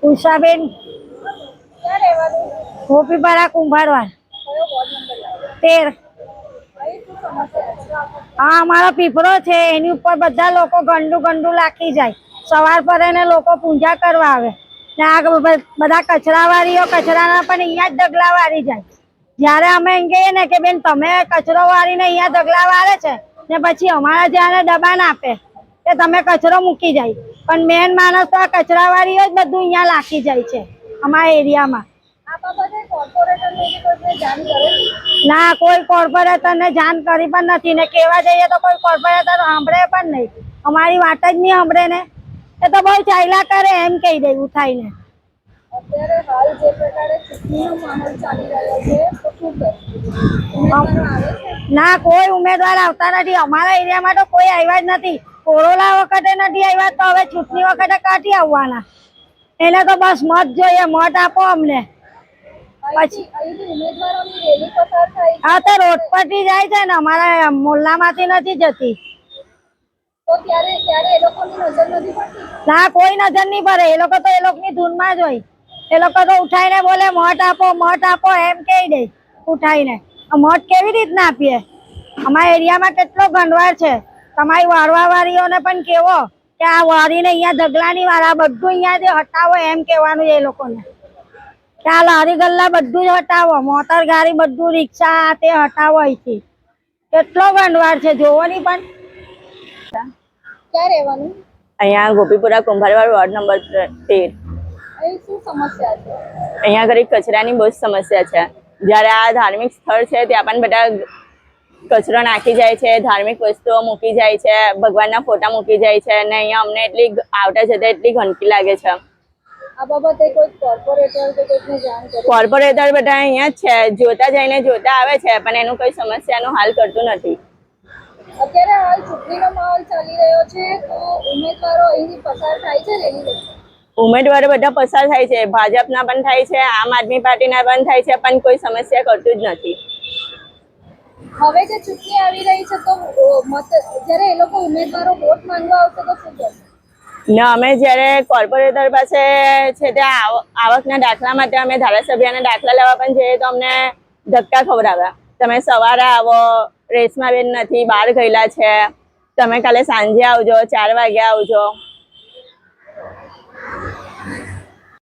ઉષાબેન ગોપીપાડા કુંભારવાડ 13। હા, અમારો પીપળો છે, એની ઉપર બધા લોકો ગંદુ ગંદુ લાખી જાય। સવાર પડે ને લોકો પૂજા કરવા આવે ને આ બધા કચરાવાળીઓ કચરાના પણ અહીંયા જ ઢગલા વાળી જાય। જ્યારે અમે એમ કહીએ ને કે બેન તમે કચરો વાળીને અહીંયા ઢગલા વાળે છે ને પછી અમારા જ્યારે દબાણ આપે કે તમે કચરો મૂકી જાય, પણ મેન માણસ તો આ કચરાવાળીઓ જ બધું અહીંયા લાખી જાય છે અમારા એરિયામાં। ના, કોઈ કોર્પોરેટરને જાણ કરી પણ નથી ને કહેવા જઈએ તો કોઈ કોર્પોરેટર સાંભળે પણ નહીં, અમારી વાત જ નહીં સાંભળે ને। એ તો બહુ ચાલ્યા કરે એમ કહી દે ઉઠાઈને। અત્યારે હાલ જે પ્રકારે ચૂંટણીનો માહોલ ચાલી રહ્યો છે તો શું ઉમેદવારો આવે છે? ના, કોઈ ઉમેદવાર આવતા નથી અમારા એરિયામાં, તો કોઈ આવ્યા જ નથી। કોરોના વખતે નથી આવ્યા તો હવે ચૂંટણી વખતે ક્યાંથી આવવાના? એને તો બસ મત જોઈએ, મત આપો અમને। પછી ઉમેદવારોની રેલી પસાર થાય હા, તો રોડ પરથી જાય છે ને, અમારા મોહલ્લામાંથી નથી જતી। તો ત્યારે એ લોકોની નજર નથી પડતી? ના, કોઈ નજર નહીં પડે, એ લોકો તો એ લોકોની ધૂનમાં જ હોય। એ લોકો તો ઉઠાઈને બોલે મત આપો એમ કહી દે ઉઠાઈને। મત કેવી રીતના આપીએ? અમારા એરિયામાં કેટલો ગંદવાડ છે, તમારી વાળવાવાળીઓને પણ કેવો કે આ વાળીને અહીંયા ઢગલા નહીં વાળા, બધું અહીંયાથી હટાવો એમ કહેવાનું એ લોકોને। કે આ લારી ગલ્લા બધું જ હટાવો, મોટર ગાડી બધું રિક્ષા તે હટાવો અહીંથી। કેટલો ગંદવાડ છે જોવો નહીં પણ। ક્યાં રહેવાનું? અહીંયા ગોપીપુરા કુંભારવાડ વોર્ડ નંબર 13। અહીં શું સમસ્યા છે? અહીંયા આગળ કચરાની બહુ જ સમસ્યા છે। જ્યારે આ ધાર્મિક સ્થળ છે ત્યાં પણ બધા કચરો નાખી જાય છે, ધાર્મિક વસ્તુઓ મૂકી જાય છે, ભગવાનના ફોટા મૂકી જાય છે અને અહીંયા અમને એટલી આવતા જતા એટલી ગંદકી લાગે છે। આ બાબતે કોઈ કોર્પોરેટર કે કોઈને જાણ કરી? કોર્પોરેટર બધા અહીંયા જ છે, જોતા જઈને જોતા આવે છે પણ એનું કોઈ સમસ્યાનો હાલ કરતું નથી। અત્યારે હાલ ચૂંટણીનો માહોલ ચાલી રહ્યો છે તો ઉમેદવારો અહીંથી પસાર થાય છે રેલી? ઉમેદવારો બધા પસાર થાય છે, ભાજપના પણ થાય છે, આમ આદમી પાર્ટીના પણ થાય છે, પણ કોઈ સમસ્યા કરતું જ નથી। હવે જે ચૂંટણી આવી રહી છે તો જ્યારે એ લોકો ઉમેદવારો વોટ માંગવા આવશે તો શું કરશે? ને અમે જ્યારે કોર્પોરેટર પાસે છે ત્યાં આવકના દાખલા માટે અમે ધારાસભ્યના દાખલા લેવા પણ જઈએ તો અમને ધક્કા ખવડાવ્યા। તમે સવારે આવો, રેશમાબેન નથી, બહાર ગયેલા છે, તમે કાલે સાંજે આવજો, 4 વાગે આવજો।